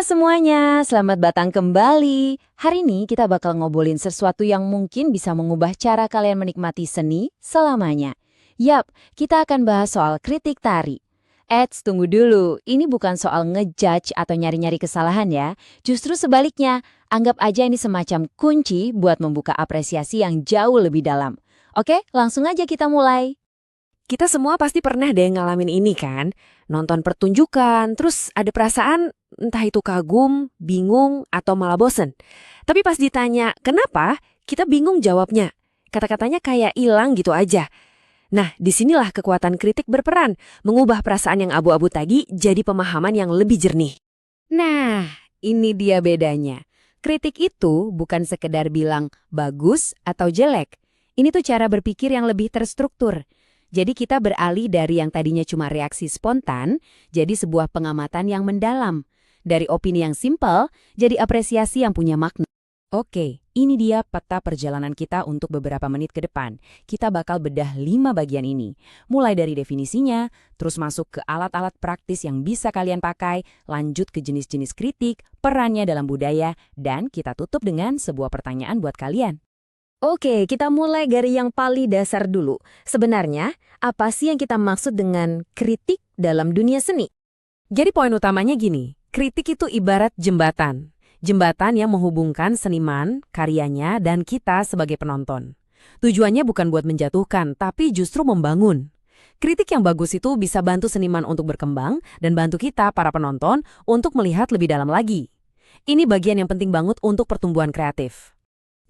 semuanya, selamat datang kembali. Hari ini kita bakal ngobrolin sesuatu yang mungkin bisa mengubah cara kalian menikmati seni selamanya. Yap, kita akan bahas soal kritik tari. Tunggu dulu, ini bukan soal ngejudge atau nyari-nyari kesalahan ya. Justru sebaliknya, anggap aja ini semacam kunci buat membuka apresiasi yang jauh lebih dalam. Oke, langsung aja kita mulai. Kita semua pasti pernah deh ngalamin ini kan? Nonton pertunjukan, terus ada perasaan entah itu kagum, bingung, atau malah bosen. Tapi pas ditanya, kenapa? Kita bingung jawabnya. Kata-katanya kayak hilang gitu aja. Nah, disinilah kekuatan kritik berperan, mengubah perasaan yang abu-abu tadi jadi pemahaman yang lebih jernih. Nah, ini dia bedanya. Kritik itu bukan sekedar bilang bagus atau jelek. Ini tuh cara berpikir yang lebih terstruktur. Jadi kita beralih dari yang tadinya cuma reaksi spontan, jadi sebuah pengamatan yang mendalam. Dari opini yang simpel, jadi apresiasi yang punya makna. Oke, ini dia peta perjalanan kita untuk beberapa menit ke depan. Kita bakal bedah 5 bagian ini. Mulai dari definisinya, terus masuk ke alat-alat praktis yang bisa kalian pakai, lanjut ke jenis-jenis kritik, perannya dalam budaya, dan kita tutup dengan sebuah pertanyaan buat kalian. Oke, kita mulai dari yang paling dasar dulu. Sebenarnya, apa sih yang kita maksud dengan kritik dalam dunia seni? Jadi poin utamanya gini, kritik itu ibarat jembatan. Jembatan yang menghubungkan seniman, karyanya, dan kita sebagai penonton. Tujuannya bukan buat menjatuhkan, tapi justru membangun. Kritik yang bagus itu bisa bantu seniman untuk berkembang dan bantu kita, para penonton, untuk melihat lebih dalam lagi. Ini bagian yang penting banget untuk pertumbuhan kreatif.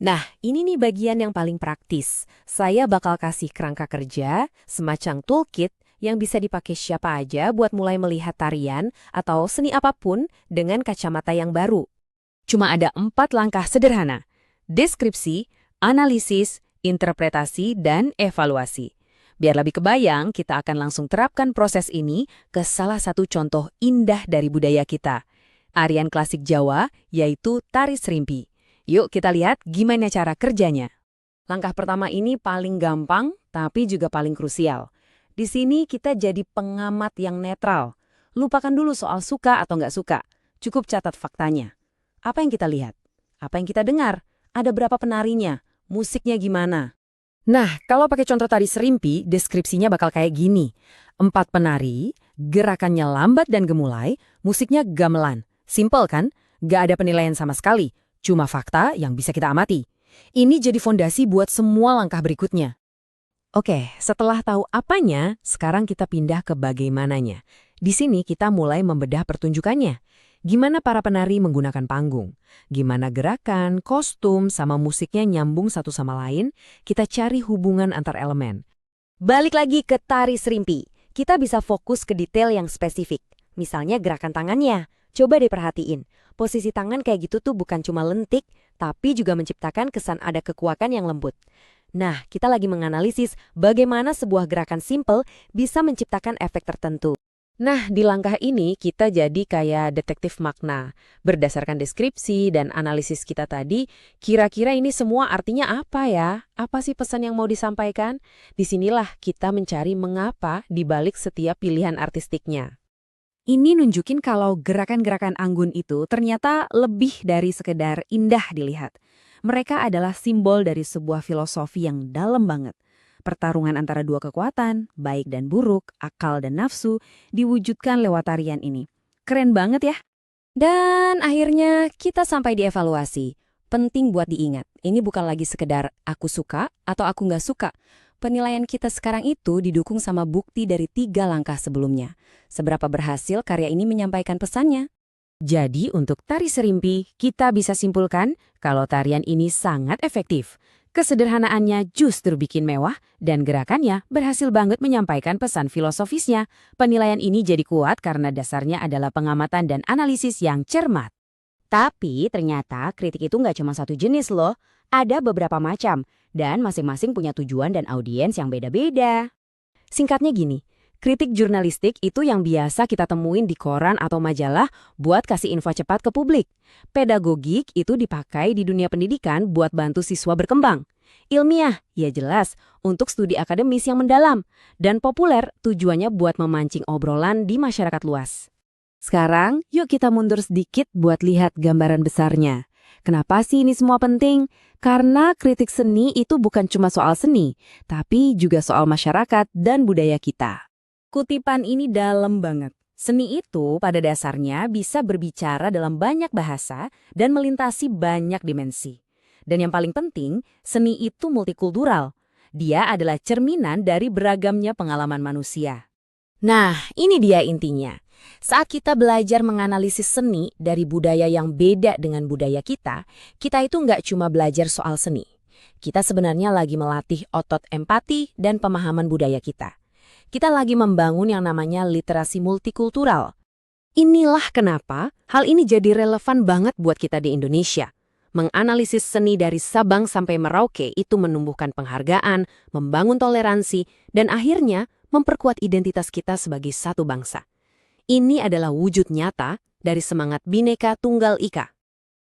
Nah, ini nih bagian yang paling praktis. Saya bakal kasih kerangka kerja, semacam toolkit yang bisa dipakai siapa aja buat mulai melihat tarian atau seni apapun dengan kacamata yang baru. Cuma ada 4 langkah sederhana: deskripsi, analisis, interpretasi, dan evaluasi. Biar lebih kebayang, kita akan langsung terapkan proses ini ke salah satu contoh indah dari budaya kita, arian klasik Jawa, yaitu tari serimpi. Yuk kita lihat gimana cara kerjanya. Langkah pertama ini paling gampang, tapi juga paling krusial. Di sini kita jadi pengamat yang netral. Lupakan dulu soal suka atau nggak suka. Cukup catat faktanya. Apa yang kita lihat? Apa yang kita dengar? Ada berapa penarinya? Musiknya gimana? Nah, kalau pakai contoh tari serimpi, deskripsinya bakal kayak gini. 4 penari, gerakannya lambat dan gemulai, musiknya gamelan. Simple kan? Nggak ada penilaian sama sekali. Cuma fakta yang bisa kita amati. Ini jadi fondasi buat semua langkah berikutnya. Oke, setelah tahu apanya, sekarang kita pindah ke bagaimananya. Di sini kita mulai membedah pertunjukannya. Gimana para penari menggunakan panggung? Gimana gerakan, kostum, sama musiknya nyambung satu sama lain? Kita cari hubungan antar elemen. Balik lagi ke tari serimpi. Kita bisa fokus ke detail yang spesifik. Misalnya gerakan tangannya. Coba deh perhatiin. Posisi tangan kayak gitu tuh bukan cuma lentik, tapi juga menciptakan kesan ada kekuatan yang lembut. Nah, kita lagi menganalisis bagaimana sebuah gerakan simple bisa menciptakan efek tertentu. Nah, di langkah ini kita jadi kayak detektif makna. Berdasarkan deskripsi dan analisis kita tadi, kira-kira ini semua artinya apa ya? Apa sih pesan yang mau disampaikan? Disinilah kita mencari mengapa di balik setiap pilihan artistiknya. Ini nunjukin kalau gerakan-gerakan anggun itu ternyata lebih dari sekedar indah dilihat. Mereka adalah simbol dari sebuah filosofi yang dalam banget. Pertarungan antara dua kekuatan, baik dan buruk, akal dan nafsu, diwujudkan lewat tarian ini. Keren banget ya? Dan akhirnya kita sampai di evaluasi. Penting buat diingat, ini bukan lagi sekedar aku suka atau aku nggak suka. Penilaian kita sekarang itu didukung sama bukti dari 3 langkah sebelumnya. Seberapa berhasil karya ini menyampaikan pesannya? Jadi untuk tari serimpi, kita bisa simpulkan kalau tarian ini sangat efektif. Kesederhanaannya justru bikin mewah dan gerakannya berhasil banget menyampaikan pesan filosofisnya. Penilaian ini jadi kuat karena dasarnya adalah pengamatan dan analisis yang cermat. Tapi ternyata kritik itu nggak cuma satu jenis loh. Ada beberapa macam, dan masing-masing punya tujuan dan audiens yang beda-beda. Singkatnya gini, kritik jurnalistik itu yang biasa kita temuin di koran atau majalah buat kasih info cepat ke publik. Pedagogik itu dipakai di dunia pendidikan buat bantu siswa berkembang. Ilmiah, ya jelas, untuk studi akademis yang mendalam. Dan populer, tujuannya buat memancing obrolan di masyarakat luas. Sekarang, yuk kita mundur sedikit buat lihat gambaran besarnya. Kenapa sih ini semua penting? Karena kritik seni itu bukan cuma soal seni, tapi juga soal masyarakat dan budaya kita. Kutipan ini dalam banget. Seni itu pada dasarnya bisa berbicara dalam banyak bahasa dan melintasi banyak dimensi. Dan yang paling penting, seni itu multikultural. Dia adalah cerminan dari beragamnya pengalaman manusia. Nah, ini dia intinya. Saat kita belajar menganalisis seni dari budaya yang beda dengan budaya kita itu nggak cuma belajar soal seni. Kita sebenarnya lagi melatih otot empati dan pemahaman budaya kita. Kita lagi membangun yang namanya literasi multikultural. Inilah kenapa hal ini jadi relevan banget buat kita di Indonesia. Menganalisis seni dari Sabang sampai Merauke itu menumbuhkan penghargaan, membangun toleransi, dan akhirnya memperkuat identitas kita sebagai satu bangsa. Ini adalah wujud nyata dari semangat Bhinneka Tunggal Ika.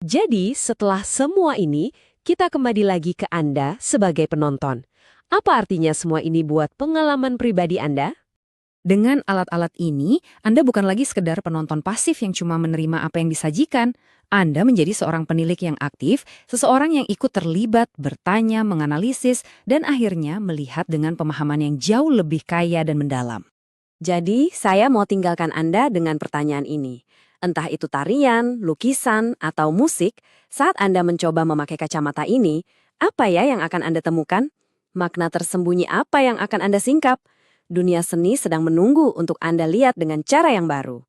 Jadi, setelah semua ini, kita kembali lagi ke Anda sebagai penonton. Apa artinya semua ini buat pengalaman pribadi Anda? Dengan alat-alat ini, Anda bukan lagi sekedar penonton pasif yang cuma menerima apa yang disajikan. Anda menjadi seorang penilik yang aktif, seseorang yang ikut terlibat, bertanya, menganalisis, dan akhirnya melihat dengan pemahaman yang jauh lebih kaya dan mendalam. Jadi, saya mau tinggalkan Anda dengan pertanyaan ini. Entah itu tarian, lukisan, atau musik, saat Anda mencoba memakai kacamata ini, apa ya yang akan Anda temukan? Makna tersembunyi apa yang akan Anda singkap? Dunia seni sedang menunggu untuk Anda lihat dengan cara yang baru.